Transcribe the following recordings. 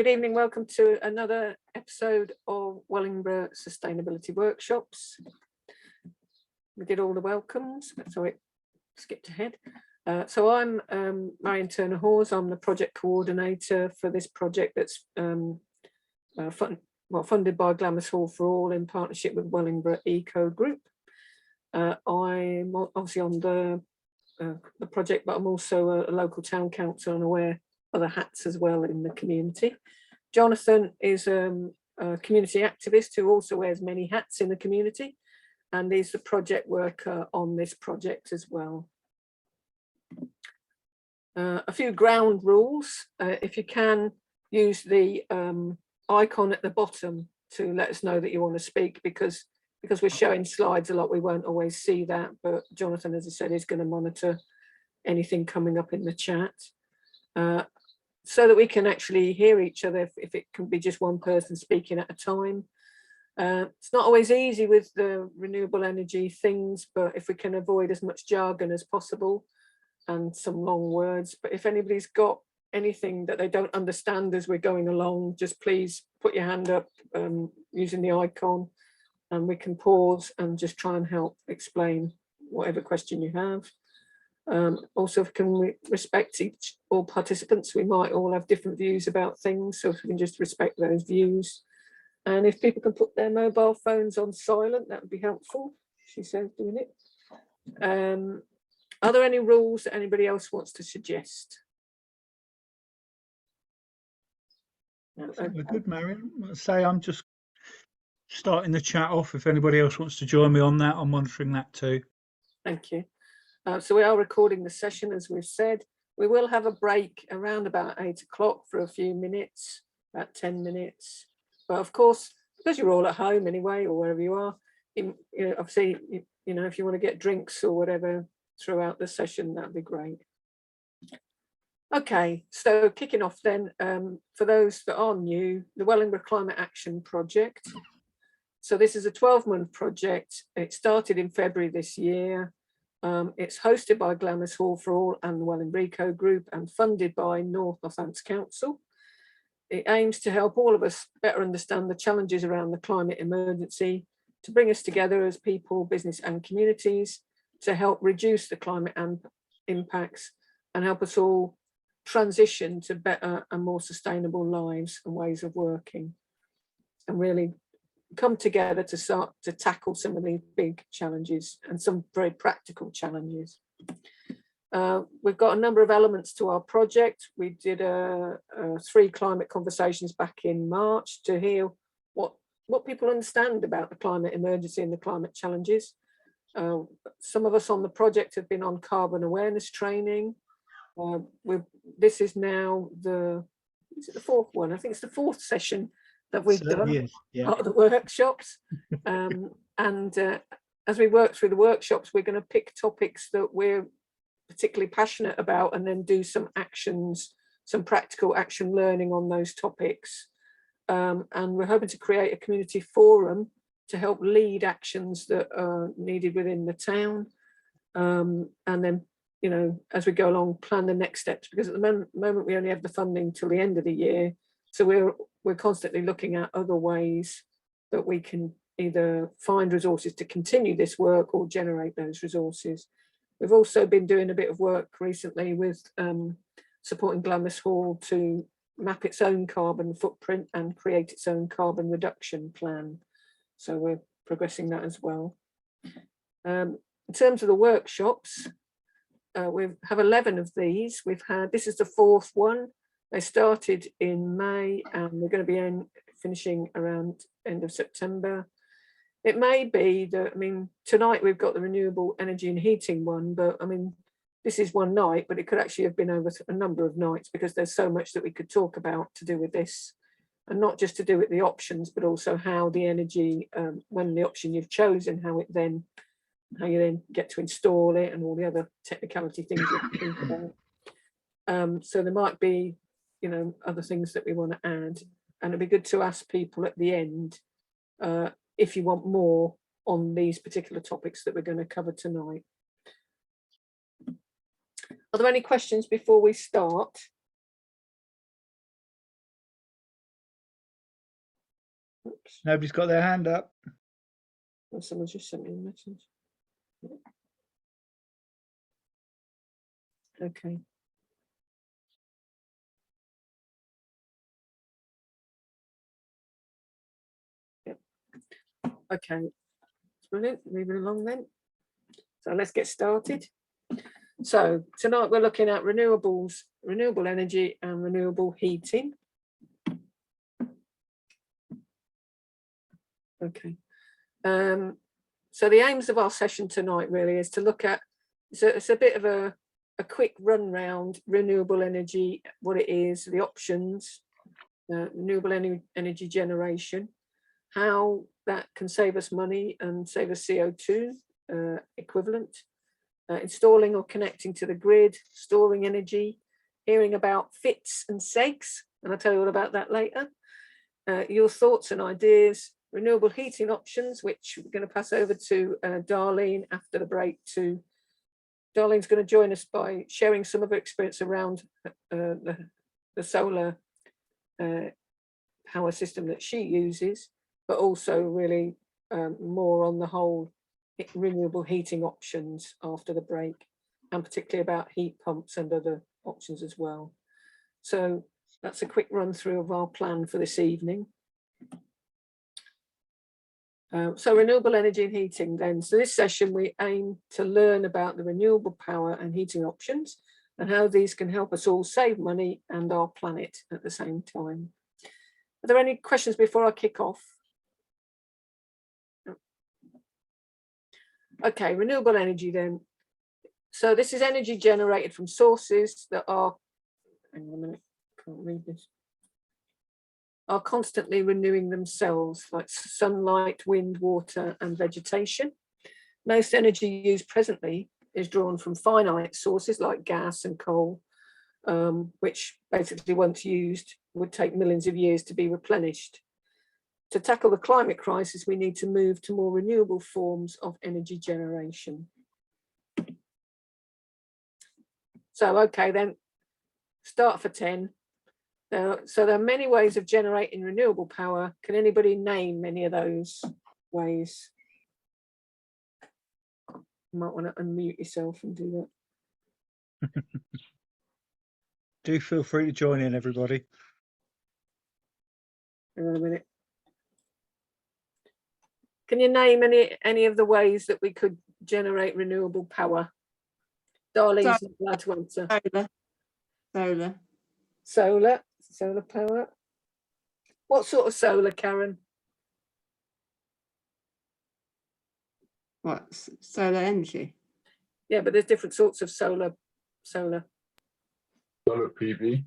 Good evening, welcome to another episode of Wellingborough Sustainability Workshops. We did all the welcomes, sorry, skipped ahead. So I'm Marion Turner-Hawes. I'm the project coordinator for this project that's funded by Glamis Hall for All in partnership with Wellingborough Eco Group. I'm obviously on the project, but I'm also a local town council and I wear other hats as well in the community. Jonathan is a community activist who also wears many hats in the community, and he's the project worker on this project as well. A few ground rules. If you can, use the icon at the bottom to let us know that you want to speak, because we're showing slides a lot, we won't always see that, but Jonathan, as I said, is going to monitor anything coming up in the chat. So that we can actually hear each other if it can be just one person speaking at a time. It's not always easy with the renewable energy things, but if we can avoid as much jargon as possible and some long words, but if anybody's got anything that they don't understand as we're going along, just please put your hand up using the icon, and we can pause and just try and help explain whatever question you have. Also, can we respect all participants? We might all have different views about things, so if we can just respect those views. And if people can put their mobile phones on silent, that would be helpful. She says doing it. Are there any rules that anybody else wants to suggest? I think we're good, Marion. Let's say I'm just starting the chat off. If anybody else wants to join me on that, I'm monitoring that too. Thank you. So we are recording the session, as we've said. We will have a break around about 8 o'clock for a few minutes, about 10 minutes. But of course, because you're all at home anyway, or wherever you are, obviously, if you want to get drinks or whatever throughout the session, that'd be great. Okay, so kicking off then, for those that are new, the Wellingborough Climate Action Project. So this is a 12-month project. It started in February this year. It's hosted by Glamis Hall for All and the Wellingborough Eco Group and funded by North Northants Council. It aims to help all of us better understand the challenges around the climate emergency, to bring us together as people, business and communities, to help reduce the climate impacts and help us all transition to better and more sustainable lives and ways of working, and really come together to start to tackle some of these big challenges and some very practical challenges. We've got a number of elements to our project. We did 3 climate conversations back in March to hear what people understand about the climate emergency and the climate challenges. Some of us on the project have been on carbon awareness training. This is now the 4th one? I think it's the 4th session that we've done, part of the workshops. As we work through the workshops, we're going to pick topics that we're particularly passionate about and then do some actions, some practical action learning on those topics. And we're hoping to create a community forum to help lead actions that are needed within the town. And then, as we go along, plan the next steps, because at the moment we only have the funding till the end of the year. So we're constantly looking at other ways that we can either find resources to continue this work or generate those resources. We've also been doing a bit of work recently with supporting Glamis Hall to map its own carbon footprint and create its own carbon reduction plan. So we're progressing that as well. In terms of the workshops, we have 11 of these. This is the 4th one. They started in May and we're going to be finishing around end of September. It may be that, tonight we've got the Renewable Energy and Heating one, but this is one night, but it could actually have been over a number of nights, because there's so much that we could talk about to do with this, and not just to do with the options, but also how the energy, when the option you've chosen, how you then get to install it and all the other technicality things you have to think about. So there might be other things that we want to add, and it'd be good to ask people at the end if you want more on these particular topics that we're going to cover tonight. Are there any questions before we start? Oops. Nobody's got their hand up. Oh, someone just sent me a message. Okay. Yep. Okay. Brilliant. Moving along then. So let's get started. So tonight we're looking at renewables, renewable energy and renewable heating. Okay. So the aims of our session tonight really is to look at, so it's a bit of a quick run round renewable energy, what it is, the options, renewable energy generation, how that can save us money and save us CO2 equivalent, installing or connecting to the grid, storing energy, hearing about FITs and SEGs, and I'll tell you all about that later, your thoughts and ideas, renewable heating options, which we're going to pass over to Darlene after the break. Darlene's going to join us by sharing some of her experience around the solar power system that she uses, but also really more on the whole renewable heating options after the break, and particularly about heat pumps and other options as well. So that's a quick run through of our plan for this evening. So renewable energy and heating then. So this session we aim to learn about the renewable power and heating options and how these can help us all save money and our planet at the same time. Are there any questions before I kick off? Okay, renewable energy then. So this is energy generated from sources that are, hang on a minute, can't read this, are constantly renewing themselves, like sunlight, wind, water, and vegetation. Most energy used presently is drawn from finite sources like gas and coal, which basically once used would take millions of years to be replenished. To tackle the climate crisis, we need to move to more renewable forms of energy generation. So, okay, then start for 10. So there are many ways of generating renewable power. Can anybody name any of those ways? You might want to unmute yourself and do that. Do feel free to join in, everybody. Hang on a minute. Can you name any of the ways that we could generate renewable power? Darlene's not allowed to answer. Solar power. What sort of solar, Karen? What, solar energy? Yeah, but there's different sorts of solar. Solar PV.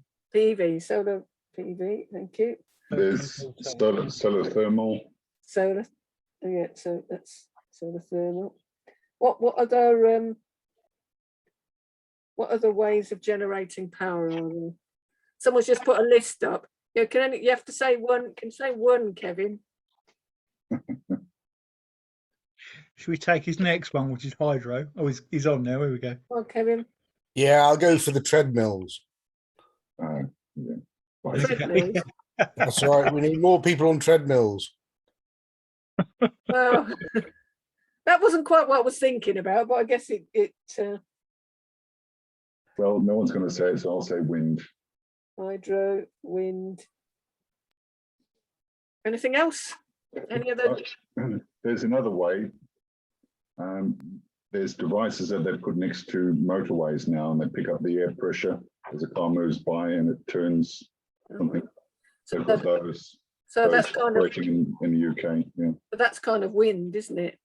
Solar PV, thank you. There's solar thermal. Solar, yeah, so that's solar thermal. What other ways of generating power are there? Someone's just put a list up. Yeah, you have to say one? Can you say one, Kevin? Should we take his next one, which is hydro? Oh, he's on now. Here we go. Oh, Kevin. Yeah, I'll go for the treadmills. Yeah. Treadmills. That's right. We need more people on treadmills. Well, that wasn't quite what I was thinking about, but I guess it Well, no one's going to say it, so I'll say wind. Hydro, wind. Anything else? Any other? There's another way. There's devices that they put next to motorways now, and they pick up the air pressure as a car moves by, and it turns something. So that's kind of in the UK. Yeah, but that's kind of wind, isn't it?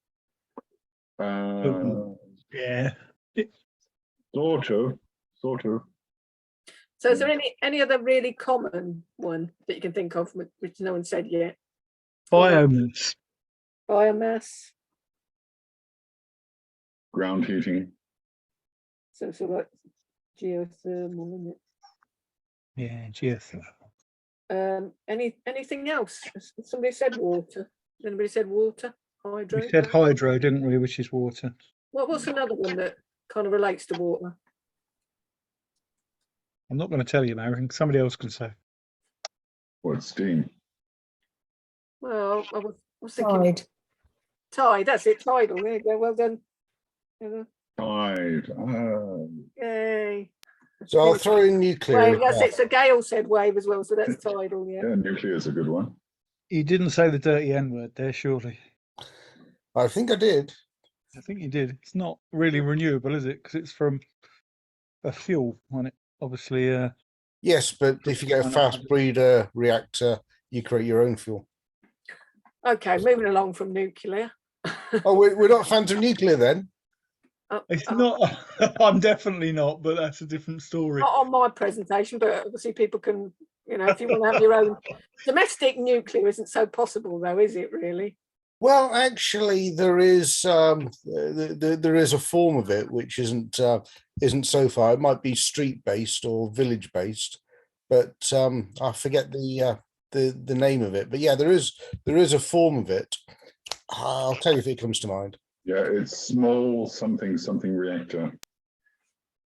Yeah. Sort of. So is there any other really common one that you can think of, which no one said yet? Biomass. Biomass. Ground heating. So sort of like geothermal, isn't it? Yeah, geothermal. Anything else? Somebody said water. Anybody said water? Hydro. We said hydro, didn't we? Which is water. What's another one that kind of relates to water? I'm not going to tell you, Marion. Somebody else can say. What, steam? Well, I was thinking Tide. tide. That's it. Tidal. There you go. Well done. Yeah. Tide. Yay. So I'll throw in nuclear. Wave. as That's well. it. So Gail said wave as well. So that's tidal. Yeah. Yeah, nuclear is a good one. You didn't say the dirty N word there, surely. I think I did. I think you did. It's not really renewable, is it? Because it's from a fuel on it. Obviously, Yes, but if you get a fast breeder reactor, you create your own fuel. Okay. Moving along from nuclear. Oh, we're not fans of nuclear then? it's not. I'm definitely not, but that's a different story. Not on my presentation, but obviously people can, if you want to have your own. Domestic nuclear isn't so possible though, is it really? Well, actually, there is there is a form of it which isn't so far. It might be street based or village based, but I forget the name of it. But yeah, there is a form of it. I'll tell you if it comes to mind. Yeah, it's small something reactor.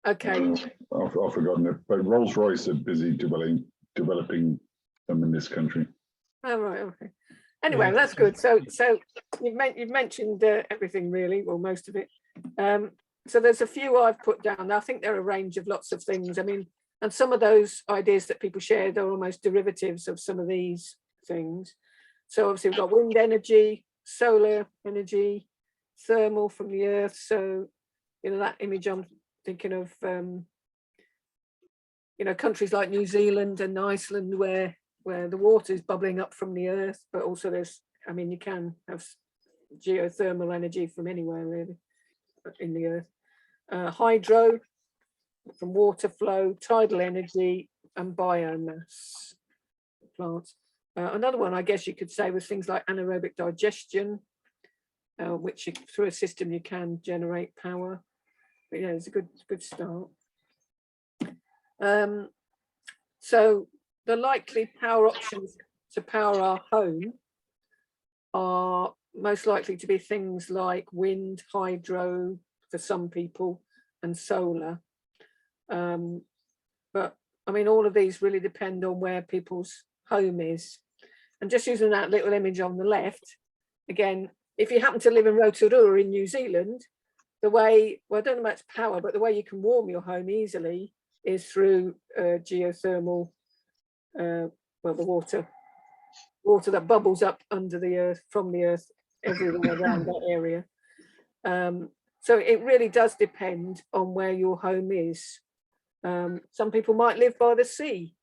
Okay. I've forgotten it, but Rolls-Royce are busy developing them in this country. Oh, right. Okay. Anyway, Yeah. that's good. So you've mentioned everything really, or most of it. So there's a few I've put down. I think there are a range of lots of things. I mean, and some of those ideas that people shared are almost derivatives of some of these things. So obviously we've got wind energy, solar energy, thermal from the earth. So, that image I'm thinking of, countries like New Zealand and Iceland where the water is bubbling up from the earth, but also you can have geothermal energy from anywhere really in the earth. Hydro from water flow, tidal energy and biomass plants. Another one I guess you could say was things like anaerobic digestion, which through a system you can generate power. But yeah, it's a good start. So the likely power options to power our home are most likely to be things like wind, hydro for some people, and solar. But I mean, all of these really depend on where people's home is. And just using that little image on the left, again, if you happen to live in Rotorua in New Zealand, the way, well, I don't know about power, but the way you can warm your home easily is through geothermal, the water that bubbles up under the earth, from the earth, everywhere around that area. So it really does depend on where your home is. Some people might live by the sea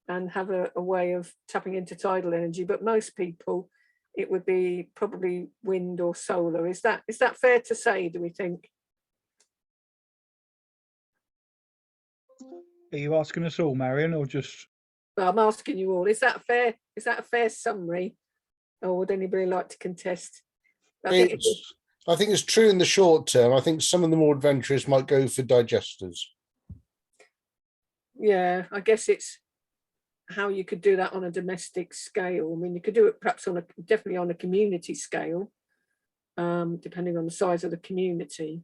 and have a way of tapping into tidal energy, but most people, it would be probably wind or solar. Is that fair to say, do we think? Are you asking us all, Marion, or just? Well, I'm asking you all. Is that fair? Is that a fair summary, or would anybody like to contest? I think it's true in the short term. I think some of the more adventurous might go for digesters. Yeah, I guess it's how you could do that on a domestic scale. I mean, you could do it perhaps definitely on a community scale, depending on the size of the community.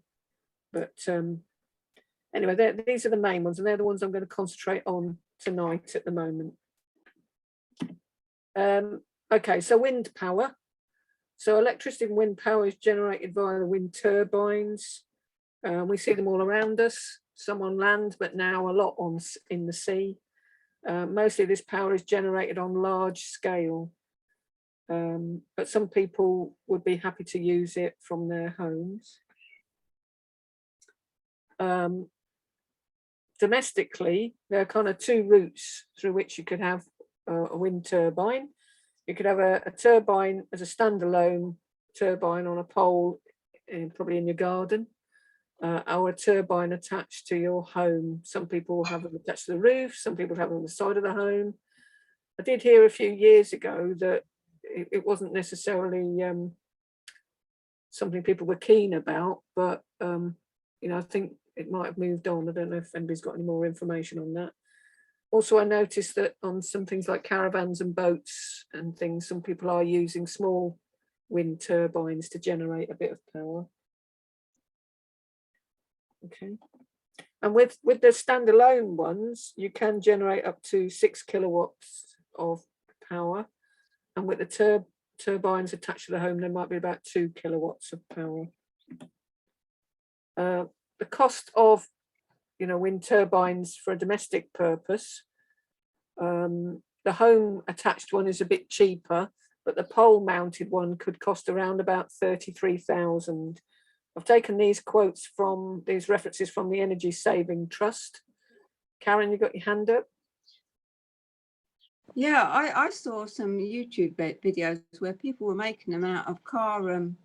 But anyway, these are the main ones, and they're the ones I'm going to concentrate on tonight at the moment. Okay, so wind power. So electricity and wind power is generated via the wind turbines. We see them all around us, some on land, but now a lot in the sea. Mostly this power is generated on large scale, but some people would be happy to use it from their homes. Domestically, there are kind of two routes through which you could have a wind turbine. You could have a turbine as a standalone turbine on a pole, probably in your garden, or a turbine attached to your home. Some people have them attached to the roof, some people have them on the side of the home. I did hear a few years ago that it wasn't necessarily something people were keen about, but I think it might have moved on. I don't know if anybody's got any more information on that. Also, I noticed that on some things like caravans and boats and things, some people are using small wind turbines to generate a bit of power. Okay. And with the standalone ones, you can generate up to 6 kilowatts of power. And with the turbines attached to the home, there might be about 2 kilowatts of power. The cost of, wind turbines for a domestic purpose, the home attached one is a bit cheaper, but the pole mounted one could cost around about 33,000. I've taken these references from the Energy Saving Trust. Karen, you got your hand up? Yeah, I saw some YouTube videos where people were making them out of car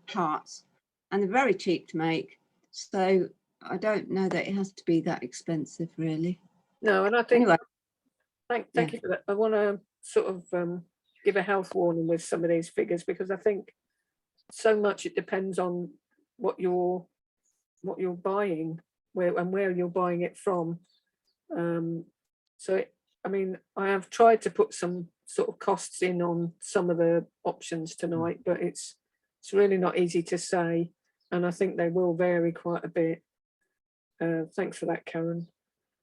parts, and they're very cheap to make. So I don't know that it has to be that expensive, really. No, and I think, Anyway, thank you for that. I want to sort of give a health warning with some of these figures, because I think so much it depends on what you're buying, where you're buying it from. I have tried to put some sort of costs in on some of the options tonight, but it's really not easy to say, and I think they will vary quite a bit. Thanks for that, Karen.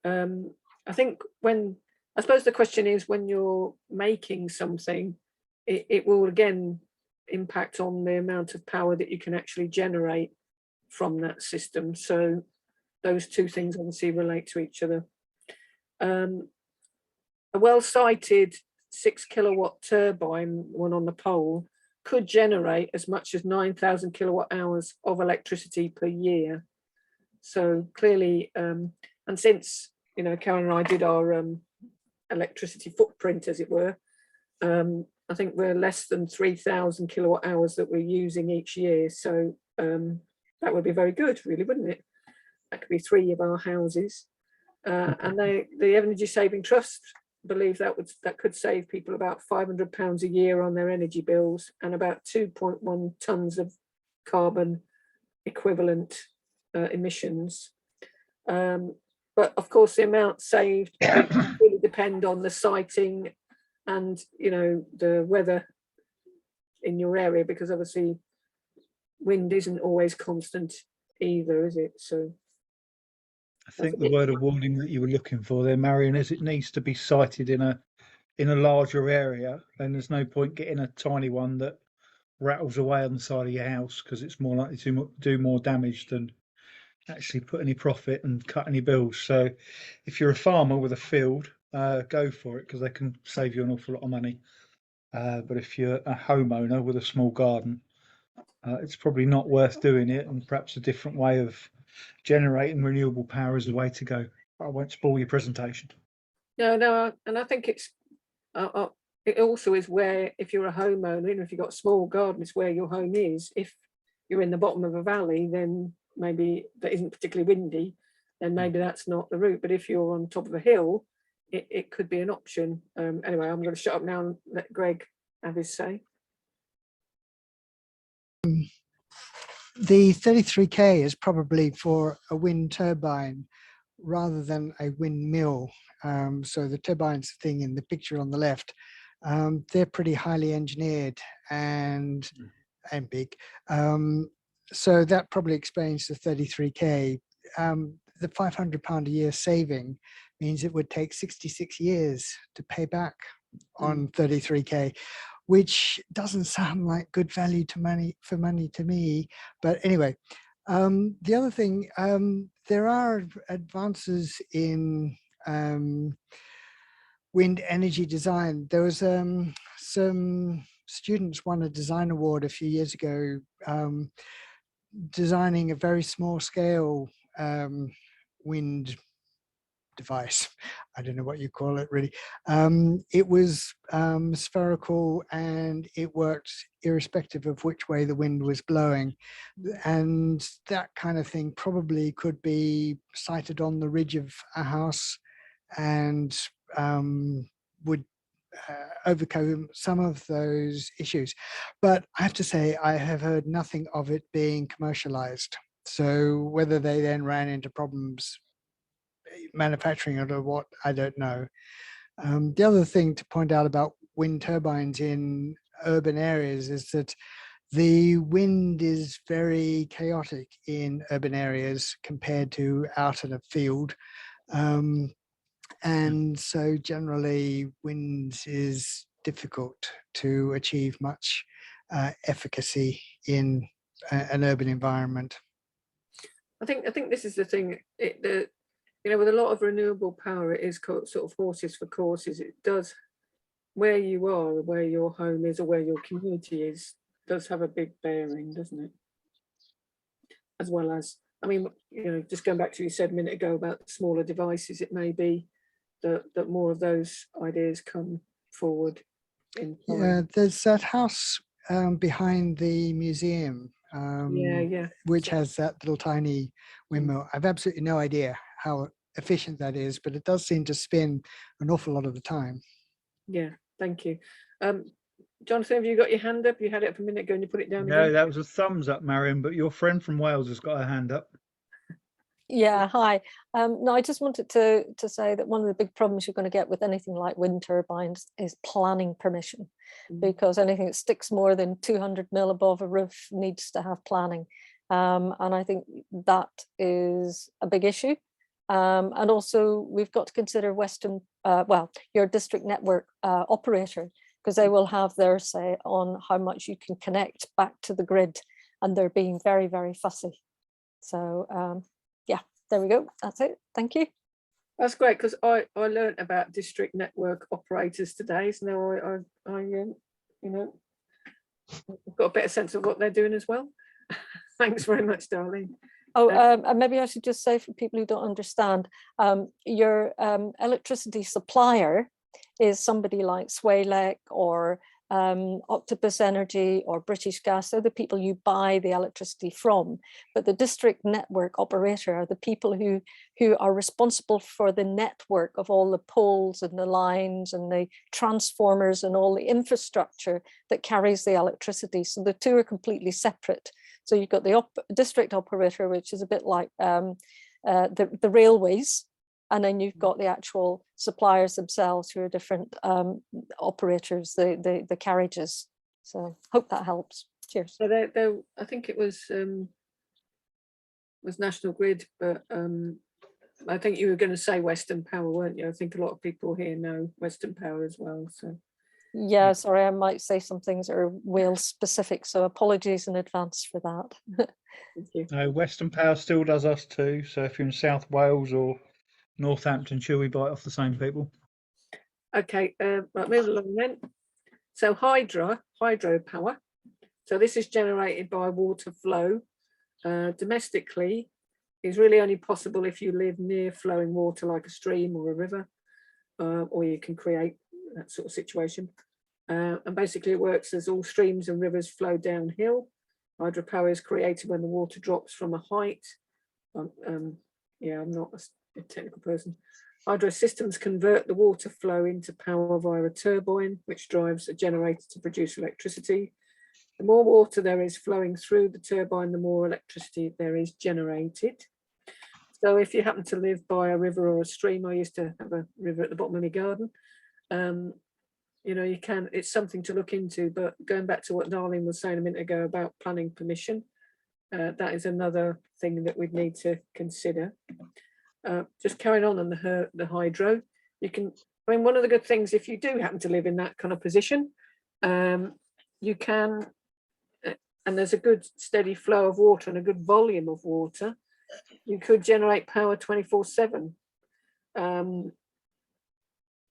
I think I suppose the question is, when you're making something, it will again impact on the amount of power that you can actually generate from that system. So those two things obviously relate to each other. A well-sited 6 kilowatt turbine, one on the pole, could generate as much as 9,000 kilowatt hours of electricity per year. So clearly, and since Karen and I did our electricity footprint, as it were, I think we're less than 3,000 kilowatt hours that we're using each year. So that would be very good, really, wouldn't it? That could be 3 of our houses. And the Energy Saving Trust believe that could save people about £500 a year on their energy bills, and about 2.1 tons of carbon equivalent emissions. But of course, the amount saved really depend on the siting and the weather in your area, because obviously wind isn't always constant either, is it? So I think the word of warning that you were looking for there, Marion, is it needs to be sited in a larger area, and there's no point getting a tiny one that rattles away on the side of your house, because it's more likely to do more damage than actually put any profit and cut any bills. So if you're a farmer with a field, go for it, because they can save you an awful lot of money. But if you're a homeowner with a small garden, it's probably not worth doing it, and perhaps a different way of generating renewable power is the way to go. I won't spoil your presentation. No, and I think it also is where, if you're a homeowner, even if you've got a small garden, it's where your home is. If you're in the bottom of a valley, then maybe that isn't particularly windy, then maybe that's not the route. But if you're on top of a hill, it could be an option. Anyway, I'm going to shut up now and let Greg have his say. The 33K is probably for a wind turbine rather than a windmill. So the turbines thing in the picture on the left, they're pretty highly engineered and big. So that probably explains the 33K. The £500 a year saving means it would take 66 years to pay back on 33K, which doesn't sound like good value for money to me. But anyway, the other thing, there are advances in wind energy design. There was some students won a design award a few years ago, designing a very small scale wind device. I don't know what you call it, really. It was spherical, and it worked irrespective of which way the wind was blowing. And that kind of thing probably could be sited on the ridge of a house, and would overcome some of those issues. But I have to say, I have heard nothing of it being commercialized. So whether they then ran into problems manufacturing it or what, I don't know. The other thing to point out about wind turbines in urban areas is that the wind is very chaotic in urban areas compared to out in a field. And so generally wind is difficult to achieve much efficacy in an urban environment. I think this is the thing. With a lot of renewable power, it is sort of horses for courses. It does, where you are, where your home is, or where your community is, does have a big bearing, doesn't it? As well as, I mean, just going back to what you said a minute ago about smaller devices, it may be that more of those ideas come forward in time. Yeah, there's that house behind the museum, which has that little tiny windmill. I've absolutely no idea how efficient that is, but it does seem to spin an awful lot of the time. Yeah, thank you. Jonathan, have you got your hand up? You had it up a minute ago and you put it down No, again. that was a thumbs up, Marion, but your friend from Wales has got her hand up. Yeah, hi. No, I just wanted to say that one of the big problems you're going to get with anything like wind turbines is planning permission, because anything that sticks more than 200 mil above a roof needs to have planning. And I think that is a big issue. And also we've got to consider your district network operator, because they will have their say on how much you can connect back to the grid, and they're being very, very fussy. So yeah, there we go. That's it. Thank you. That's great, because I learned about district network operators today. So now I've got a better sense of what they're doing as well. Thanks very much, Darlene. Oh, and maybe I should just say for people who don't understand, your electricity supplier is somebody like Swalec or Octopus Energy or British Gas. They're the people you buy the electricity from. But the district network operator are the people who are responsible for the network of all the poles and the lines and the transformers and all the infrastructure that carries the electricity. So the two are completely separate. So you've got the district operator, which is a bit like the railways, and then you've got the actual suppliers themselves, who are different operators, the carriages. So hope that helps. Cheers. So I think it was National Grid, but I think you were going to say Western Power, weren't you? I think a lot of people here know Western Power as well. So. Yeah, sorry, I might say some things that are Wales specific, so apologies in advance for that. Thank you. No, Western Power still does us too. So if you're in South Wales or Northamptonshire, we buy it off the same people. Okay, right, moving along then. So hydropower. So this is generated by water flow domestically. Is really only possible if you live near flowing water like a stream or a river, or you can create that sort of situation. And basically it works as all streams and rivers flow downhill. Hydropower is created when the water drops from a height. Yeah, I'm not a technical person. Hydro systems convert the water flow into power via a turbine, which drives a generator to produce electricity. The more water there is flowing through the turbine, the more electricity there is generated. So if you happen to live by a river or a stream, I used to have a river at the bottom of my garden. It's something to look into. But going back to what Darlene was saying a minute ago about planning permission, that is another thing that we'd need to consider. Just carrying on the hydro, one of the good things, if you do happen to live in that kind of position, you can, and there's a good steady flow of water and a good volume of water, you could generate power 24/7. And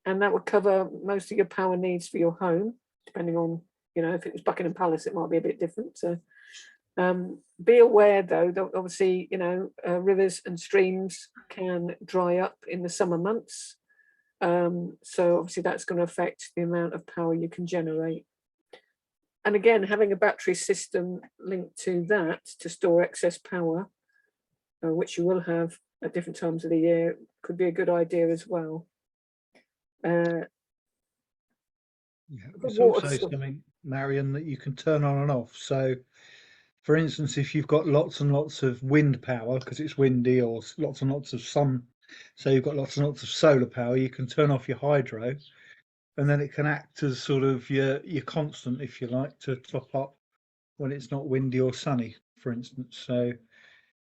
that would cover most of your power needs for your home, depending on, if it was Buckingham Palace, it might be a bit different. So be aware though, that obviously, rivers and streams can dry up in the summer months. So obviously that's going to affect the amount of power you can generate. And again, having a battery system linked to that to store excess power, which you will have at different times of the year, could be a good idea as well. Yeah, it's also something, Marion, that you can turn on and off. So for instance, if you've got lots and lots of wind power because it's windy, or lots and lots of sun, so you've got lots and lots of solar power, you can turn off your hydro, and then it can act as sort of your constant, if you like, to top up when it's not windy or sunny, for instance. So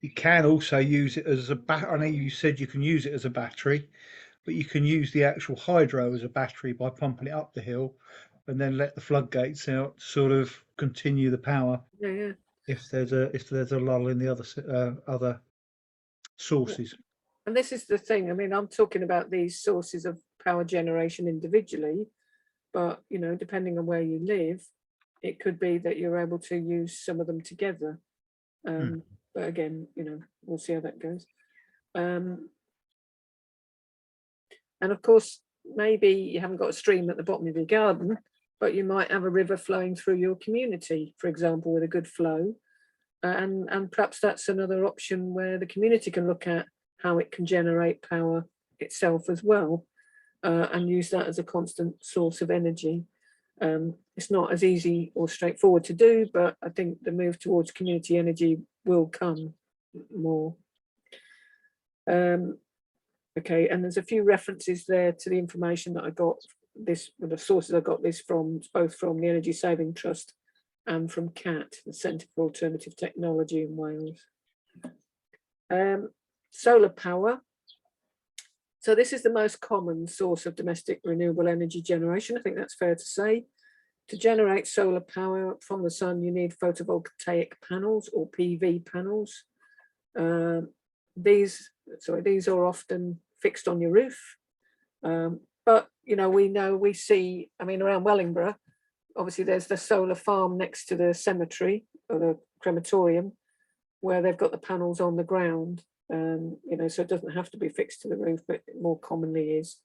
you can also use it as a battery. I know you said you can use it as a battery, but you can use the actual hydro as a battery by pumping it up the hill, and then let the floodgates out to sort of continue the power Yeah. if there's a lull in the other sources. And this is the thing. I mean, I'm talking about these sources of power generation individually, but you know, depending on where you live, it could be that you're able to use some of them together. But again, you know, we'll see how that goes. And of course, maybe you haven't got a stream at the bottom of your garden, but you might have a river flowing through your community, for example, with a good flow. And perhaps that's another option where the community can look at how it can generate power itself as well, and use that as a constant source of energy. It's not as easy or straightforward to do, but I think the move towards community energy will come more. Okay, and there's a few references there to the information that I got this, the sources I got this from, both from the Energy Saving Trust and from CAT, the Centre for Alternative Technology in Wales. Solar power. So this is the most common source of domestic renewable energy generation. I think that's fair to say. To generate solar power from the sun, you need photovoltaic panels or PV panels. These are often fixed on your roof. But, you know, we see, I mean, around Wellingborough, obviously there's the solar farm next to the cemetery or the crematorium where they've got the panels on the ground. You know, so it doesn't have to be fixed to the roof, but it more commonly is.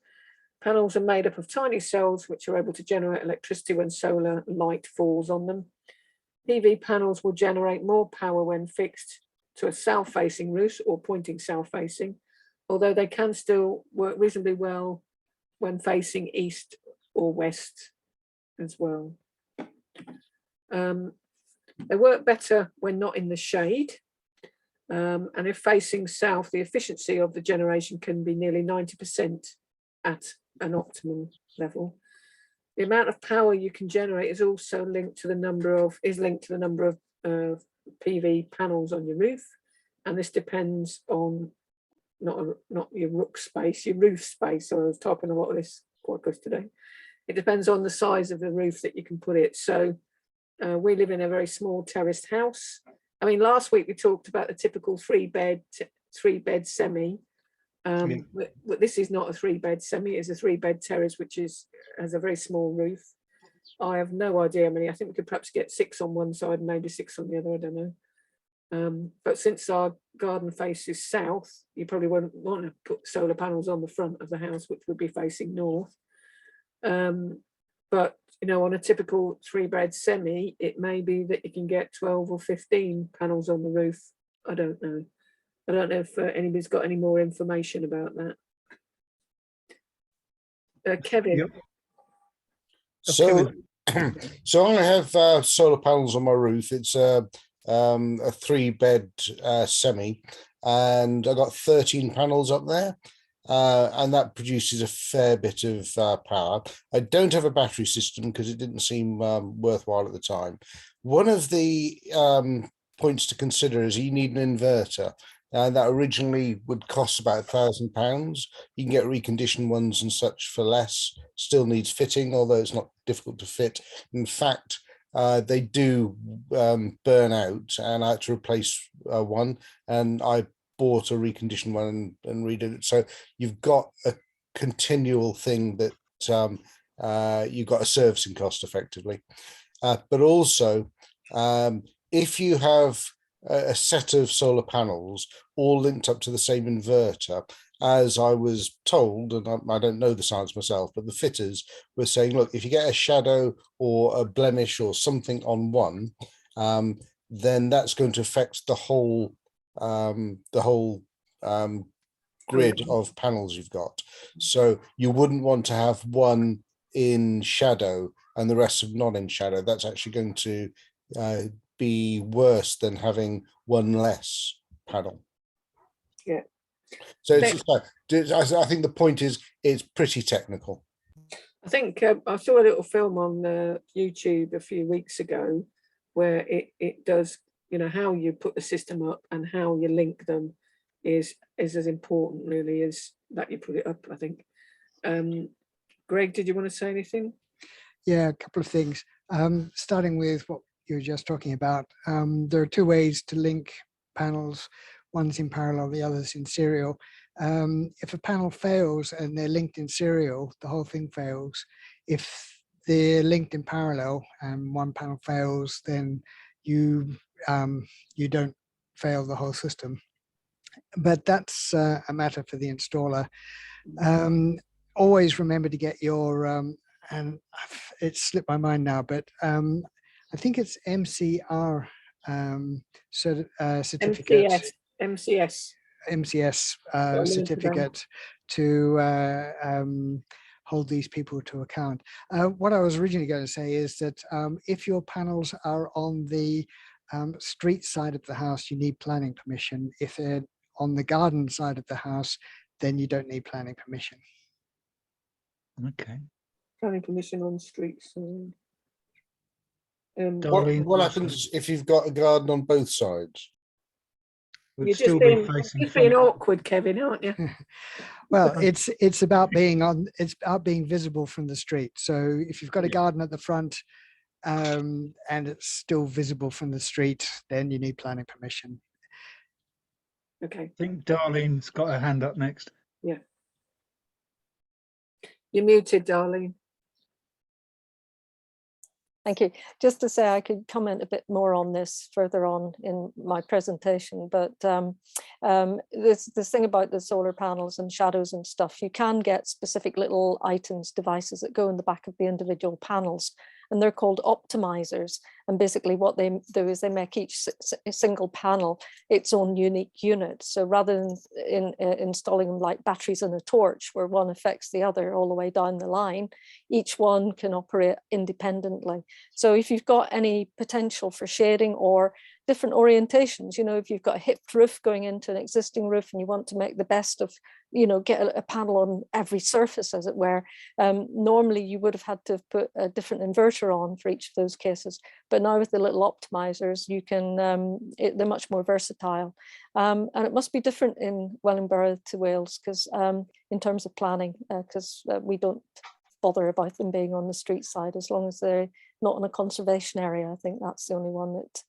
Panels are made up of tiny cells which are able to generate electricity when solar light falls on them. PV panels will generate more power when fixed to a south-facing roof or pointing south-facing, although they can still work reasonably well when facing east or west as well. They work better when not in the shade. And if facing south, the efficiency of the generation can be nearly 90% at an optimum level. The amount of power you can generate is also linked to the number of PV panels on your roof, and this depends on not your roof space, your roof space. So I was typing a lot of this quite good today. It depends on the size of the roof that you can put it. So we live in a very small terraced house. I mean, last week we talked about the typical three bed semi. This is not a 3-bed semi, it's a 3-bed terrace, which has a very small roof. I have no idea how many. I think we could perhaps get 6 on one side, maybe 6 on the other, I don't know. But since our garden faces south, you probably wouldn't want to put solar panels on the front of the house, which would be facing north. But you know, on a typical 3-bed semi, it may be that you can get 12 or 15 panels on the roof. I don't know. I don't know if anybody's got any more information about that. Kevin. Yep. So, so I have solar panels on my roof. It's a 3-bed semi, and I got 13 panels up there, and that produces a fair bit of power. I don't have a battery system because it didn't seem worthwhile at the time. One of the points to consider is you need an inverter. And that originally would cost about £1,000. You can get reconditioned ones and such for less. Still needs fitting, although it's not difficult to fit. In fact, they do burn out, and I had to replace one. And I bought a reconditioned one and redid it. So you've got a continual thing that you've got a servicing cost effectively. But also, if you have a set of solar panels all linked up to the same inverter, as I was told, and I don't know the science myself, but the fitters were saying, look, if you get a shadow or a blemish or something on one, then that's going to affect the whole grid of panels you've got. So you wouldn't want to have one in shadow and the rest of not in shadow. That's actually going to be worse than having one less panel. Yeah. So I think the point is it's pretty technical. I think I saw a little film on YouTube a few weeks ago where it does, you know, how you put the system up and how you link them is as important really as that you put it up, I think. Greg, did you want to say anything? Yeah, a couple of things. Starting with what you were just talking about, there are two ways to link panels. One's in parallel, the other's in serial. If a panel fails and they're linked in serial, the whole thing fails. If they're linked in parallel and one panel fails, then you don't fail the whole system. But that's a matter for the installer. Always remember to get your, and it's slipped my mind now, but I think it's MCR certificate. MCS certificate to hold these people to account. What I was originally going to say is that if your panels are on the street side of the house, you need planning permission. If they're on the garden side of the house, then you don't need planning permission. Okay. Planning permission on streets. What happens if you've got a garden on both sides? You're just being awkward, Kevin, aren't you? Well, it's about being visible from the street. So if you've got a garden at the front and it's still visible from the street, then you need planning permission. Okay. I think Darlene's got her hand up next. Yeah. You're muted, Darlene. Thank you. Just to say, I could comment a bit more on this further on in my presentation, but this thing about the solar panels and shadows and stuff, you can get specific little items, devices that go in the back of the individual panels, and they're called optimizers. And basically what they do is they make each single panel its own unique unit. So rather than installing them like batteries in a torch, where one affects the other all the way down the line, each one can operate independently. So if you've got any potential for shading or different orientations, you know, if you've got a hipped roof going into an existing roof and you want to make the best of, you know, get a panel on every surface, as it were, normally you would have had to have put a different inverter on for each of those cases. But now with the little optimizers, you can, they're much more versatile. And it must be different in Wellingborough to Wales, because in terms of planning, because we don't bother about them being on the street side as long as they're not in a conservation area. I think that's the only one that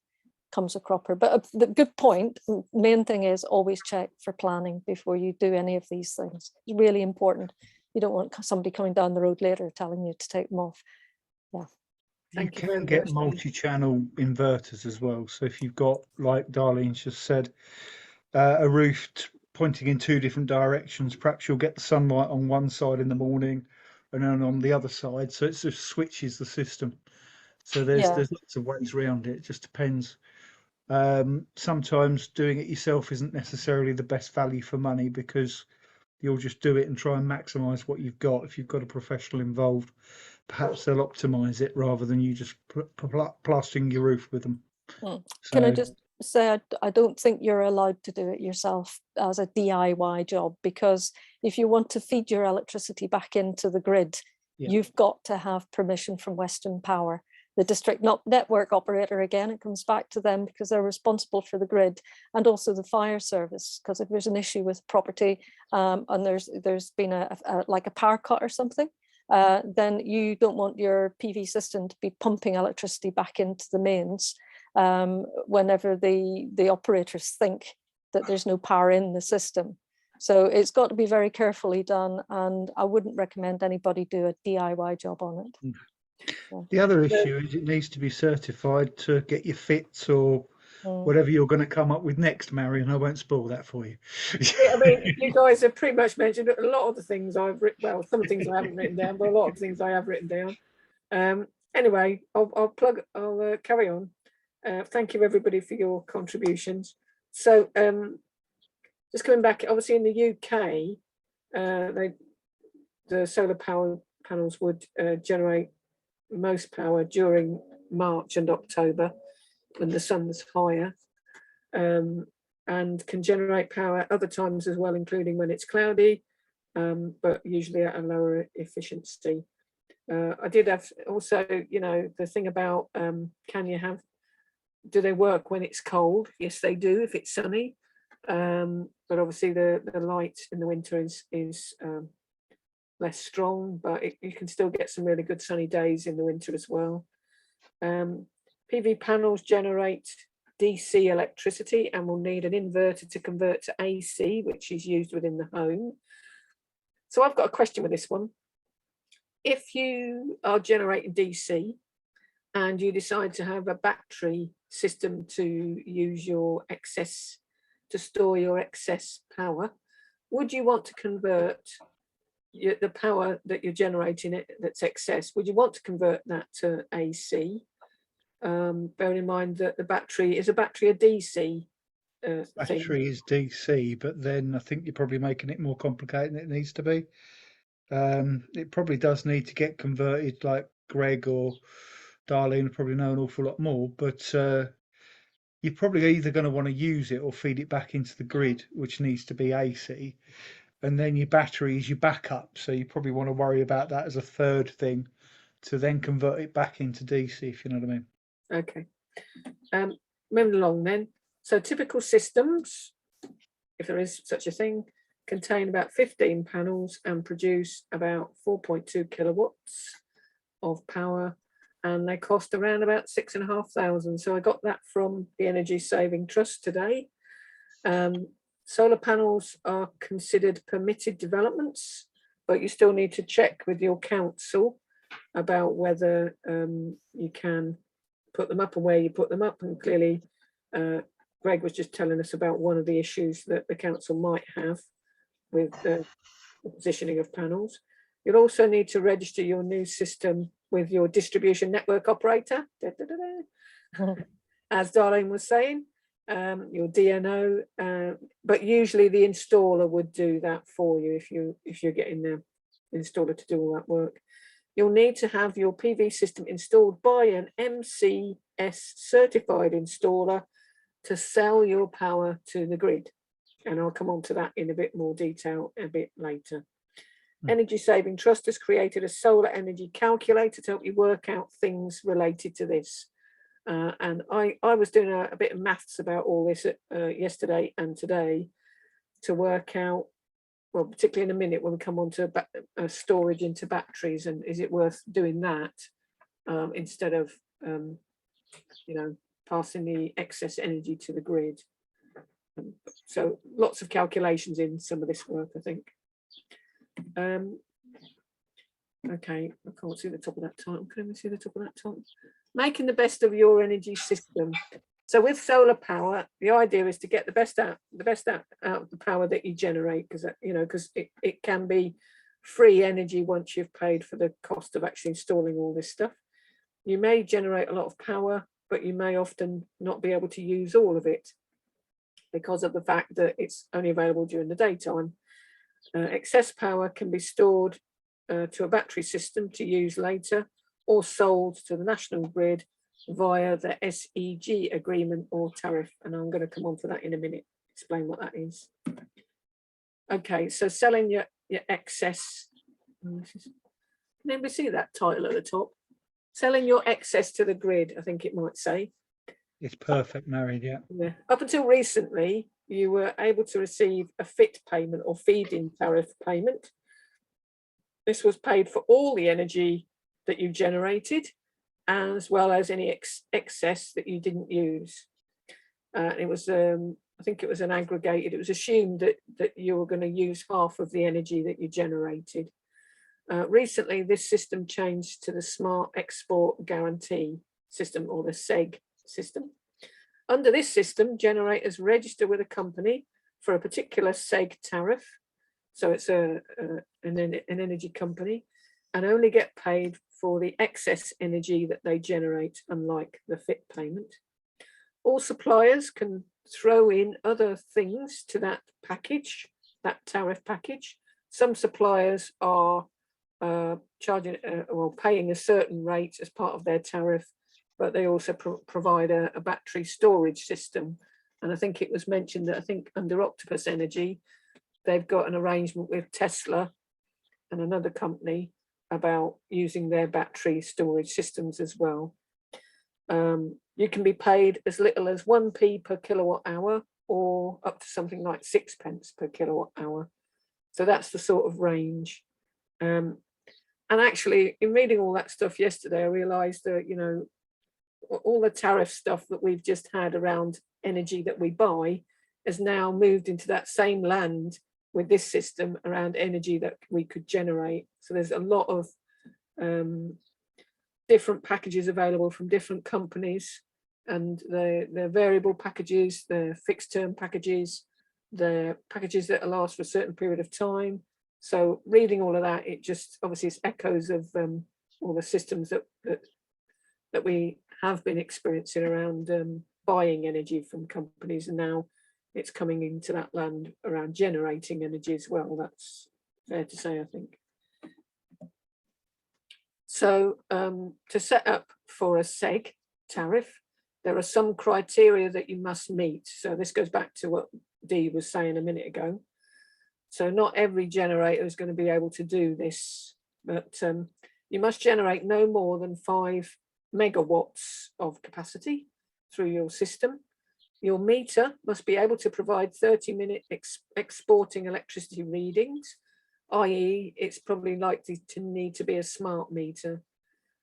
comes a cropper. But the good point, main thing is always check for planning before you do any of these things. It's really important. You don't want somebody coming down the road later telling you to take them off. Yeah. You can get multi-channel inverters as well. So if you've got, like Darlene's just said, a roof pointing in two different directions, perhaps you'll get the sunlight on one side in the morning and then on the other side. So it just switches the system. So there's lots of ways around it. It just depends. Sometimes doing it yourself isn't necessarily the best value for money, because you'll just do it and try and maximize what you've got. If you've got a professional involved, perhaps they'll optimize it rather than you just plastering your roof with them. So, can I just say, I don't think you're allowed to do it yourself as a DIY job, because if you want to feed your electricity back into the grid, you've got to have permission from Western Power. The district network operator, again, it comes back to them because they're responsible for the grid, and also the fire service, because if there's an issue with property and there's been like a power cut or something, then you don't want your PV system to be pumping electricity back into the mains whenever the operators think that there's no power in the system. So it's got to be very carefully done, and I wouldn't recommend anybody do a DIY job on it. The other issue is it needs to be certified to get your fits or whatever you're going to come up with next, Marion. I won't spoil that for you. I mean, you guys have pretty much mentioned a lot of the things I've written. Well, some things I haven't written down, but a lot of things I have written down. Anyway, I'll carry on. Thank you, everybody, for your contributions. So just coming back, obviously in the UK, the solar power panels would generate most power during March and October when the sun's higher, and can generate power other times as well, including when it's cloudy, but usually at a lower efficiency. I did have also, you know, the thing about do they work when it's cold? Yes, they do if it's sunny, but obviously the light in the winter is less strong, but you can still get some really good sunny days in the winter as well. PV panels generate DC electricity and will need an inverter to convert to AC, which is used within the home. So I've got a question with this one. If you are generating DC and you decide to have a battery system to use your excess, to store your excess power, would you want to convert the power that you're generating that's excess, would you want to convert that to AC? Bearing in mind that the battery is a DC Battery is DC, but then I think you're probably making it more complicated than it needs to be. It probably does need to get converted, like Greg or Darlene probably know an awful lot more, but you're probably either going to want to use it or feed it back into the grid, which needs to be AC. And then your battery is your backup. So you probably want to worry about that as a third thing to then convert it back into DC, if you know what I mean. Okay. Moving along then. So typical systems, if there is such a thing, contain about 15 panels and produce about 4.2 kilowatts of power, and they cost around about 6,500. So I got that from the Energy Saving Trust today. Solar panels are considered permitted developments, but you still need to check with your council about whether you can put them up and where you put them up. And clearly, Greg was just telling us about one of the issues that the council might have with the positioning of panels. You'll also need to register your new system with your distribution network operator, as Darlene was saying. Your DNO, but usually the installer would do that for you if you're getting the installer to do all that work. You'll need to have your PV system installed by an MCS certified installer to sell your power to the grid, and I'll come on to that in a bit more detail a bit later. Energy Saving Trust has created a solar energy calculator to help you work out things related to this. And I was doing a bit of maths about all this yesterday and today to work out, well, particularly in a minute when we come on to storage into batteries, and is it worth doing that instead of, passing the excess energy to the grid. So lots of calculations in some of this work, I think. Okay, I can't see the top of that title. Can we see the top of that title? Making the best of your energy system. So with solar power, the idea is to get the best out of the power that you generate, because it can be free energy once you've paid for the cost of actually installing all this stuff. You may generate a lot of power, but you may often not be able to use all of it because of the fact that it's only available during the daytime. Excess power can be stored to a battery system to use later, or sold to the national grid via the SEG agreement or tariff. And I'm going to come on to that in a minute, explain what that is. Okay, so selling your excess. Can anybody see that title at the top? Selling your excess to the grid, I think it might say. It's perfect, Marion, Yeah. Up until recently, you were able to receive a FIT payment or feed-in tariff payment. This was paid for all the energy that you generated, as well as any excess that you didn't use. It was, I think it was an aggregated, it was assumed that you were going to use half of the energy that you generated. Recently, this system changed to the Smart Export Guarantee system, or the Seg system. Under this system, generators register with a company for a particular Seg tariff. So it's an energy company, and only get paid for the excess energy that they generate, unlike the FIT payment. All suppliers can throw in other things to that package, that tariff package. Some suppliers are charging or paying a certain rate as part of their tariff, but they also provide a battery storage system. And I think it was mentioned that I think under Octopus Energy, they've got an arrangement with Tesla and another company about using their battery storage systems as well. You can be paid as little as 1p per kilowatt hour, or up to something like 6 pence per kilowatt hour. So that's the sort of range. And actually, in reading all that stuff yesterday, I realised that, you know, all the tariff stuff that we've just had around energy that we buy has now moved into that same land with this system around energy that we could generate. So there's a lot of different packages available from different companies, and they're variable packages, they're fixed term packages, they're packages that last for a certain period of time. So reading all of that, it just obviously it's echoes of all the systems that we have been experiencing around buying energy from companies, and now it's coming into that land around generating energy as well. That's fair to say, I think. So to set up for a Seg tariff, there are some criteria that you must meet. So this goes back to what Dee was saying a minute ago. So not every generator is going to be able to do this, but you must generate no more than 5 megawatts of capacity through your system. Your meter must be able to provide 30-minute exporting electricity readings, i.e. it's probably likely to need to be a smart meter,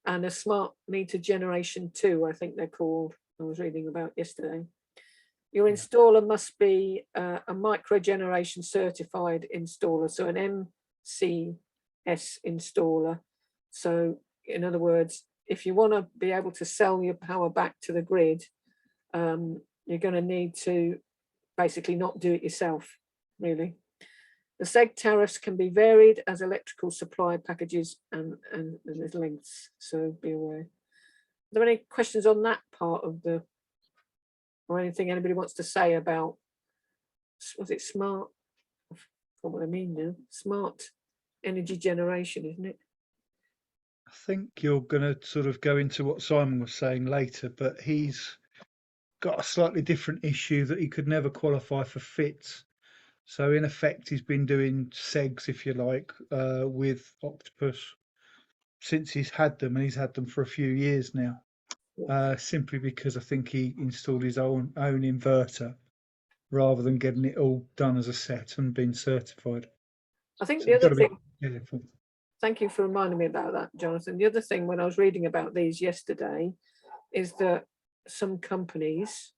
and a smart meter generation 2, I think they're called, I was reading about yesterday. Your installer must be a micro generation certified installer, so an MCS installer. So in other words, if you want to be able to sell your power back to the grid, you're going to need to basically not do it yourself, really. The Seg tariffs can be varied as electrical supply packages and there's lengths, so be aware. Are there any questions on that part of the, or anything anybody wants to say about, was it smart? I forgot what I mean now. Smart energy generation, isn't it? I think you're going to sort of go into what Simon was saying later, but he's got a slightly different issue that he could never qualify for FITs. So in effect, he's been doing SEGs, if you like, with Octopus since he's had them, and he's had them for a few years now. Simply because I think he installed his own inverter rather than getting it all done as a set and being certified. I think So the other thing, careful. Thank you for reminding me about that, Jonathan. The other thing when I was reading about these yesterday is that some companies,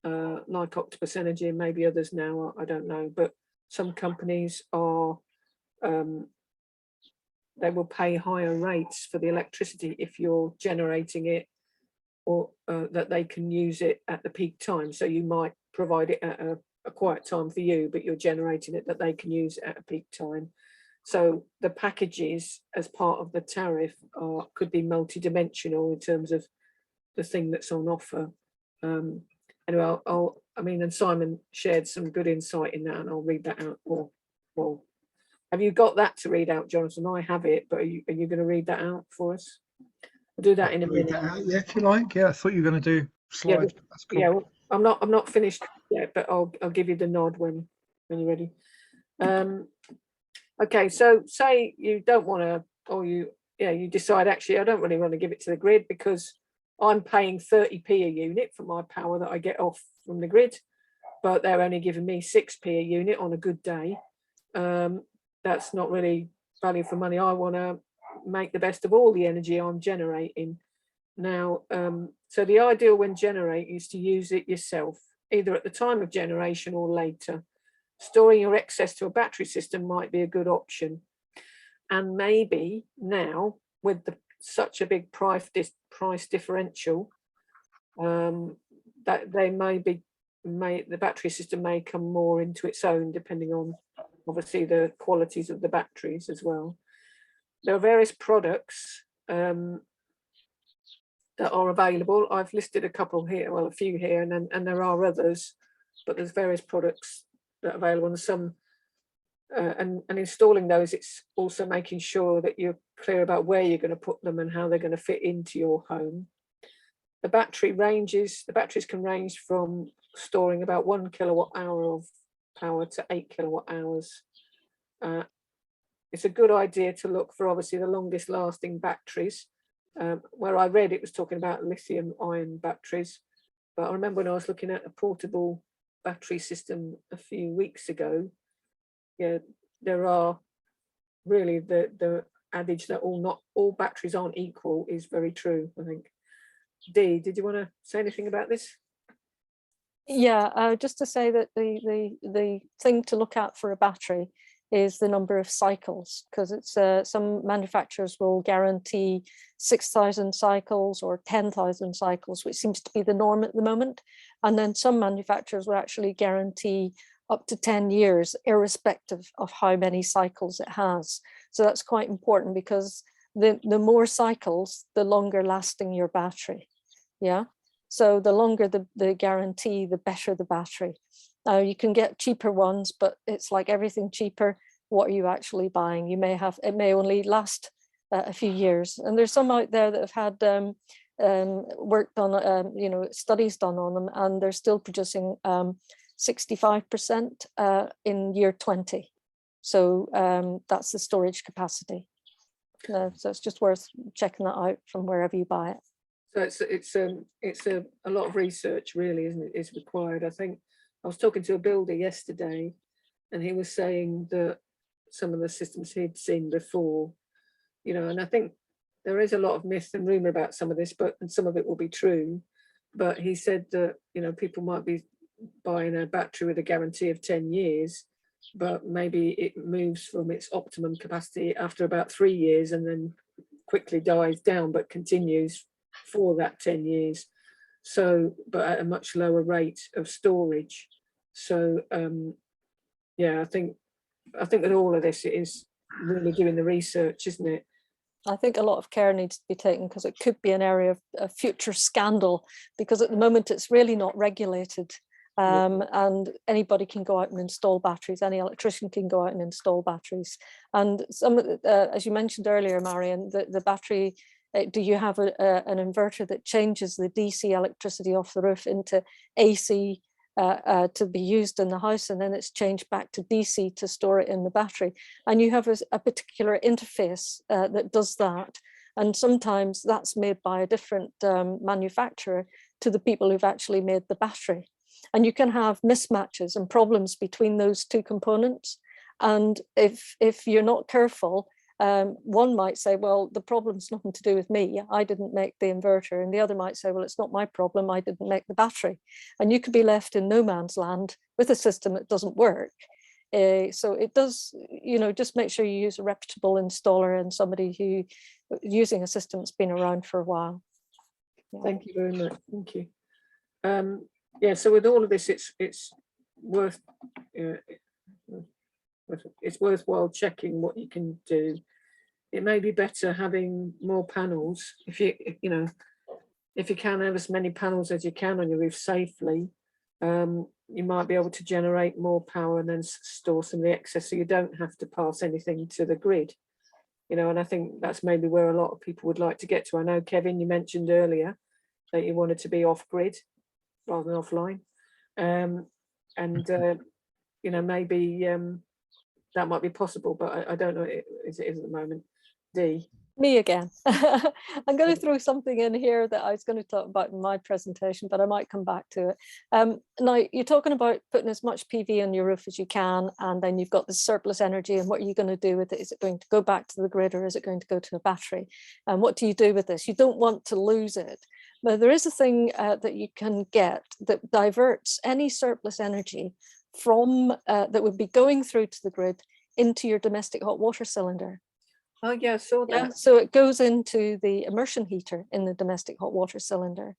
like Octopus Energy and maybe others now, I don't know, but some companies are, they will pay higher rates for the electricity if you're generating it, or that they can use it at the peak time. So you might provide it at a quiet time for you, but you're generating it that they can use at a peak time. So the packages as part of the tariff could be multi-dimensional in terms of the thing that's on offer. Anyway, I mean, and Simon shared some good insight in that, and I'll read that out. Well, have you got that to read out, Jonathan? I have it, but are you going to read that out for us? I'll do that in a minute. Yeah, if you like. Yeah, I thought you were going to do slide. Yeah, That's cool. yeah. Well, I'm not finished yet, but I'll give you the nod when you're ready. Okay, so say you don't want to, or you decide actually I don't really want to give it to the grid because I'm paying 30p a unit for my power that I get off from the grid, but they're only giving me 6p a unit on a good day. That's not really value for money. I want to make the best of all the energy I'm generating. Now, so the ideal when generating is to use it yourself, either at the time of generation or later. Storing your excess to a battery system might be a good option. And maybe now with such a big price differential, that the battery system may come more into its own, depending on obviously the qualities of the batteries as well. There are various products that are available. I've listed a couple here, well, a few here, and there are others, but there's various products that are available, and some and installing those, it's also making sure that you're clear about where you're going to put them and how they're going to fit into your home. The batteries can range from storing about 1 kilowatt hour of power to 8 kilowatt hours. It's a good idea to look for obviously the longest lasting batteries. Where I read it was talking about lithium ion batteries, but I remember when I was looking at a portable battery system a few weeks ago, yeah, there are really the adage that not all batteries aren't equal is very true, I think. Dee, did you want to say anything about this? Yeah, just to say that the thing to look at for a battery is the number of cycles, because it's some manufacturers will guarantee 6,000 cycles or 10,000 cycles, which seems to be the norm at the moment. And then some manufacturers will actually guarantee up to 10 years, irrespective of how many cycles it has. So that's quite important, because the more cycles, the longer lasting your battery. Yeah. So the longer the guarantee, the better the battery. Now you can get cheaper ones, but it's like everything cheaper. What are you actually buying? You may have, it may only last a few years. And there's some out there that have had worked on, you know, studies done on them, and they're still producing 65% in year 20. So that's the storage capacity. So it's just worth checking that out from wherever you buy it. So it's a lot of research, really, isn't it, is required. I think I was talking to a builder yesterday, and he was saying that some of the systems he'd seen before, you know, and I think there is a lot of myth and rumor about some of this, and some of it will be true. But he said that, you know, people might be buying a battery with a guarantee of 10 years, but maybe it moves from its optimum capacity after about 3 years and then quickly dies down, but continues for that 10 years. So, but at a much lower rate of storage. So, yeah, I think with all of this, it is really doing the research, isn't it? I think a lot of care needs to be taken, because it could be an area of future scandal, because at the moment it's really not regulated. And anybody can go out and install batteries. Any electrician can go out and install batteries. And some of the, as you mentioned earlier, Marion, the battery, do you have an inverter that changes the DC electricity off the roof into AC to be used in the house, and then it's changed back to DC to store it in the battery? And you have a particular interface that does that. And sometimes that's made by a different manufacturer to the people who've actually made the battery. And you can have mismatches and problems between those two components. And if you're not careful, one might say, well, the problem's nothing to do with me, I didn't make the inverter. And the other might say, well, it's not my problem, I didn't make the battery. And you could be left in no man's land with a system that doesn't work. So it does, you know, just make sure you use a reputable installer and somebody who using a system that's been around for a while. Yeah. Thank you very much. Thank you. Yeah, so with all of this, it's worthwhile checking what you can do. It may be better having more panels. If you can have as many panels as you can on your roof safely, you might be able to generate more power and then store some of the excess, so you don't have to pass anything to the grid. You know, and I think that's maybe where a lot of people would like to get to. I know, Kevin, you mentioned earlier that you wanted to be off grid rather than offline, you know, maybe that might be possible, but I don't know as it is at the moment. Dee. Me again. I'm going to throw something in here that I was going to talk about in my presentation, but I might come back to it. Now, you're talking about putting as much PV on your roof as you can, and then you've got the surplus energy, and what are you going to do with it? Is it going to go back to the grid, or is it going to go to a battery? And what do you do with this? You don't want to lose it. But there is a thing that you can get that diverts any surplus energy from that would be going through to the grid into your domestic hot water cylinder. Oh yeah, I saw that. Yeah, so it goes into the immersion heater in the domestic hot water cylinder.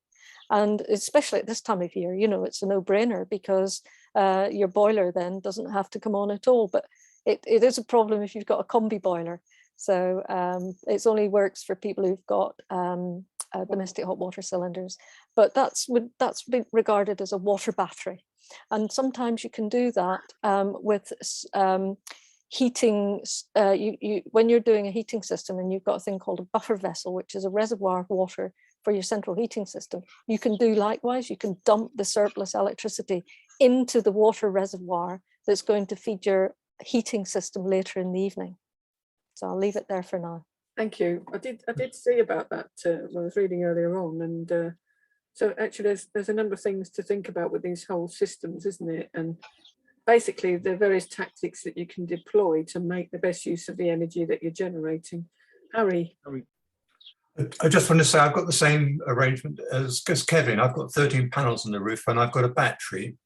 And especially at this time of year, you know, it's a no-brainer, because your boiler then doesn't have to come on at all. But it is a problem if you've got a combi boiler. So it only works for people who've got domestic hot water cylinders. But that's regarded as a water battery. And sometimes you can do that with heating. When you're doing a heating system and you've got a thing called a buffer vessel, which is a reservoir of water for your central heating system, you can do likewise. You can dump the surplus electricity into the water reservoir that's going to feed your heating system later in the evening. So I'll leave it there for now. Thank you. I did see about that when I was reading earlier on, and so actually there's a number of things to think about with these whole systems, isn't it? And basically the various tactics that you can deploy to make the best use of the energy that you're generating. Harry. I just want to say I've got the same arrangement as Kevin. I've got 13 panels on the roof and I've got a battery.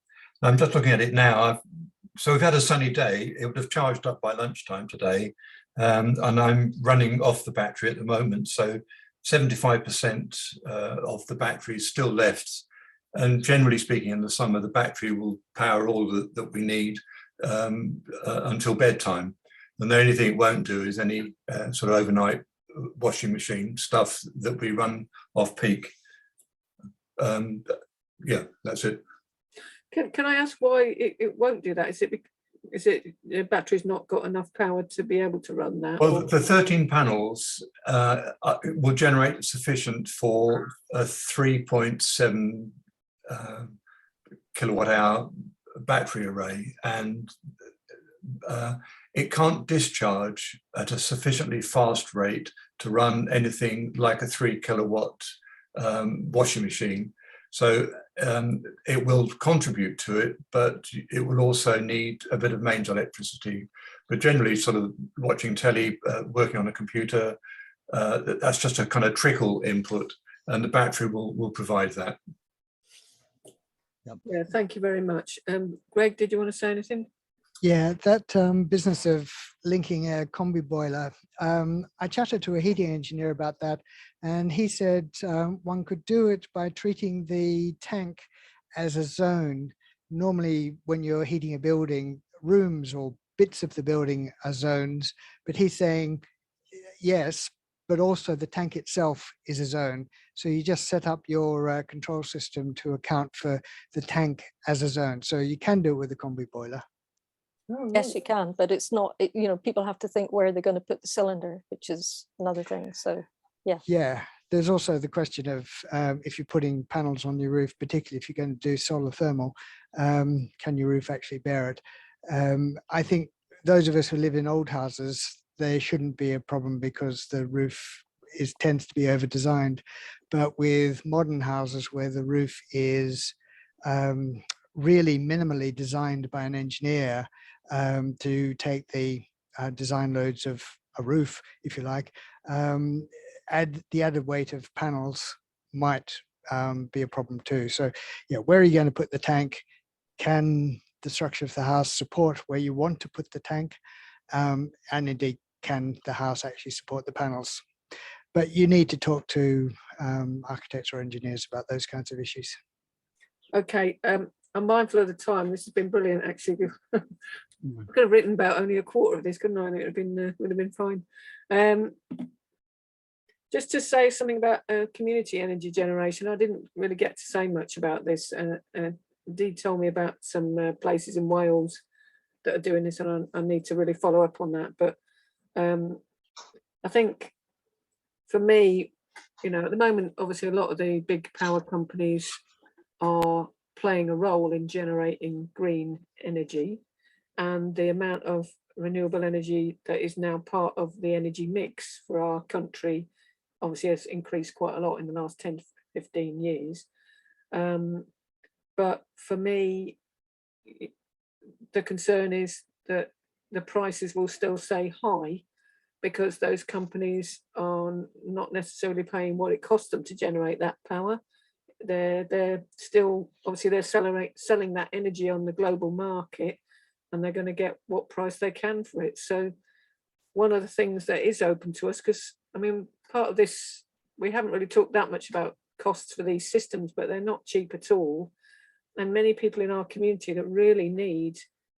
I'm just looking at it now. So we've had a sunny day. It would have charged up by lunchtime today. And I'm running off the battery at the moment. So 75% of the battery is still left. And generally speaking, in the summer, the battery will power all that we need until bedtime. And the only thing it won't do is any sort of overnight washing machine stuff that we run off peak. Yeah, that's it. Can I ask why it won't do that? Is it the battery's not got enough power to be able to run that? Well, the 13 panels will generate sufficient for a 3.7 kilowatt hour battery array, and it can't discharge at a sufficiently fast rate to run anything like a 3 kilowatt washing machine. So it will contribute to it, but it will also need a bit of mains electricity. But generally, sort of watching telly, working on a computer, that's just a kind of trickle input, and the battery will provide that. Yeah, thank you very much. Greg, did you want to say anything? Yeah, that business of linking a combi boiler, I chatted to a heating engineer about that, and he said one could do it by treating the tank as a zone. Normally, when you're heating a building, rooms or bits of the building are zones, but he's saying, yes, but also the tank itself is a zone. So you just set up your control system to account for the tank as a zone. So you can do it with a combi boiler. Oh, Yes, you can, but it's not, you know, people have to think where they're going to put the cylinder, which is another thing. So, yeah. Yeah, there's also the question of if you're putting panels on your roof, particularly if you're going to do solar thermal, can your roof actually bear it? I think those of us who live in old houses, there shouldn't be a problem because the roof tends to be over designed. But with modern houses where the roof is really minimally designed by an engineer to take the design loads of a roof, if you like, the added weight of panels might be a problem too. So, yeah, where are you going to put the tank? Can the structure of the house support where you want to put the tank? And indeed, can the house actually support the panels? But you need to talk to architects or engineers about those kinds of issues. Okay, I'm mindful of the time. This has been brilliant, actually. I could have written about only a quarter of this, couldn't I? And it would have been fine. Just to say something about community energy generation, I didn't really get to say much about this. Dee told me about some places in Wales that are doing this, and I need to really follow up on that. But I think for me, you know, at the moment, obviously a lot of the big power companies are playing a role in generating green energy, and the amount of renewable energy that is now part of the energy mix for our country obviously has increased quite a lot in the last 10 to 15 years. But for me, the concern is that the prices will still stay high because those companies are not necessarily paying what it costs them to generate that power. They're still, obviously they're selling that energy on the global market, and they're going to get what price they can for it. So one of the things that is open to us, because I mean, part of this, we haven't really talked that much about costs for these systems, but they're not cheap at all. And many people in our community that really need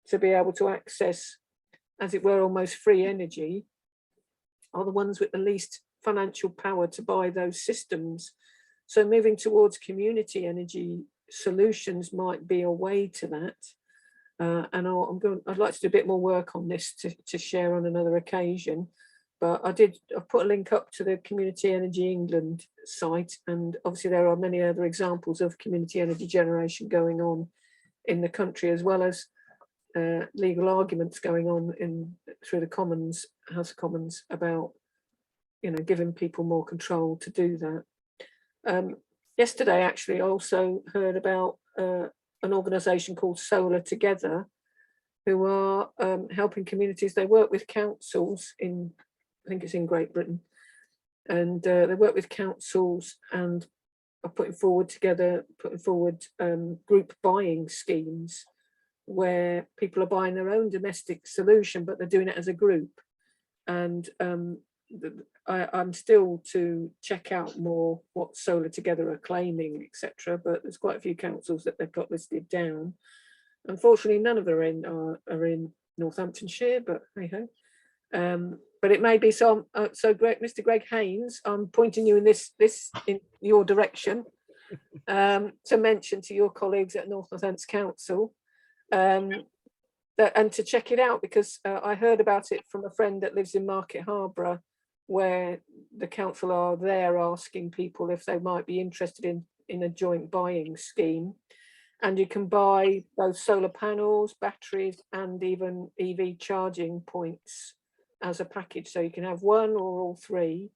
to be able to access, as it were, almost free energy are the ones with the least financial power to buy those systems. So moving towards community energy solutions might be a way to that. And I'd like to do a bit more work on this to share on another occasion. But I've put a link up to the Community Energy England site, and obviously there are many other examples of community energy generation going on in the country, as well as legal arguments going on through the Commons, House of Commons, about, you know, giving people more control to do that. Yesterday, actually, I also heard about an organisation called Solar Together, who are helping communities. They work with councils in, I think it's in Great Britain, and they work with councils and are putting forward group buying schemes where people are buying their own domestic solution, but they're doing it as a group. And I'm still to check out more what Solar Together are claiming, etc. But there's quite a few councils that they've got listed down. Unfortunately, none of them are in Northamptonshire, but hey ho. But it may be so. So, Mr. Greg Haynes, I'm pointing you in in your direction to mention to your colleagues at Northants Council, and to check it out, because I heard about it from a friend that lives in Market Harborough, where the council are there asking people if they might be interested in a joint buying scheme. And you can buy both solar panels, batteries, and even EV charging points as a package. So you can have one or all three.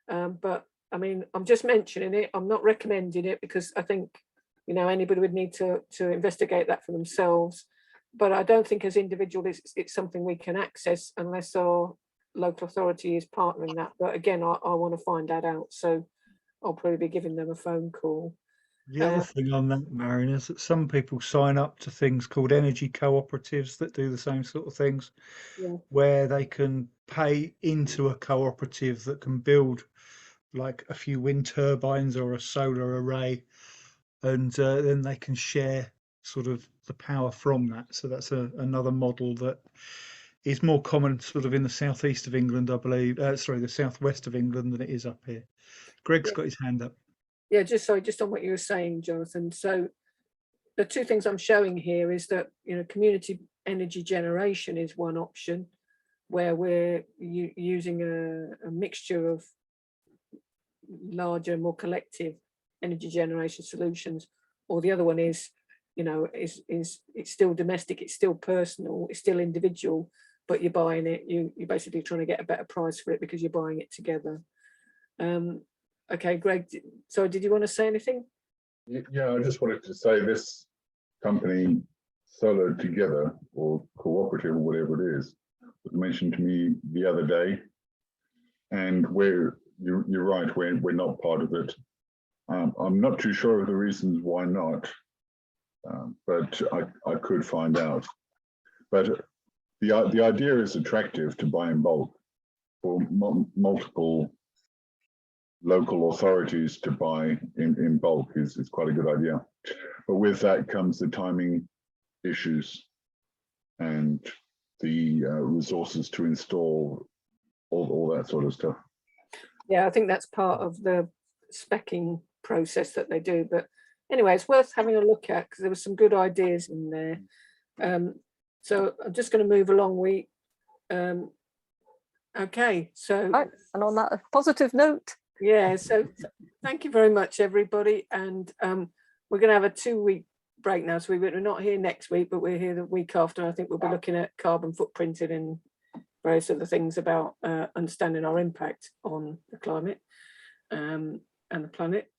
But I mean, I'm just mentioning it. I'm not recommending it, because I think, you know, anybody would need to investigate that for themselves. But I don't think as individuals it's something we can access unless our local authority is partnering that. But again, I want to find that out. So I'll probably be giving them a phone call. The other thing on that, Marion, is that some people sign up to things called energy cooperatives that do the same sort of things, where they can pay into a cooperative that can build like a few wind turbines or a solar array, and then they can share sort of the power from that. So that's another model that is more common sort of in the southeast of England, I believe. Sorry, the southwest of England than it is up here. Greg's got his hand up. Yeah, just on what you were saying, Jonathan. So the two things I'm showing here is that, you know, community energy generation is one option, where we're using a mixture of larger, more collective energy generation solutions. Or the other one is, you know, is it's still domestic, it's still personal, it's still individual, but you're buying it, you're basically trying to get a better price for it because you're buying it together. Okay, Greg, so did you want to say anything? Yeah, I just wanted to say this company, Solar Together, or cooperative, or whatever it is, was mentioned to me the other day. And you're right, we're not part of it. I'm not too sure of the reasons why not, but I could find out. But the idea is attractive to buy in bulk for multiple local authorities to buy in bulk is quite a good idea. But with that comes the timing issues and the resources to install all that sort of stuff. Yeah, I think that's part of the speccing process that they do. But anyway, it's worth having a look at, because there were some good ideas in there. So I'm just going to move along. Okay, so Right, and on that positive note, yeah, so thank you very much, everybody. And we're going to have a 2-week break now. So we're not here next week, but we're here the week after. I think we'll be looking at carbon footprinting and various other things about understanding our impact on the climate and the planet.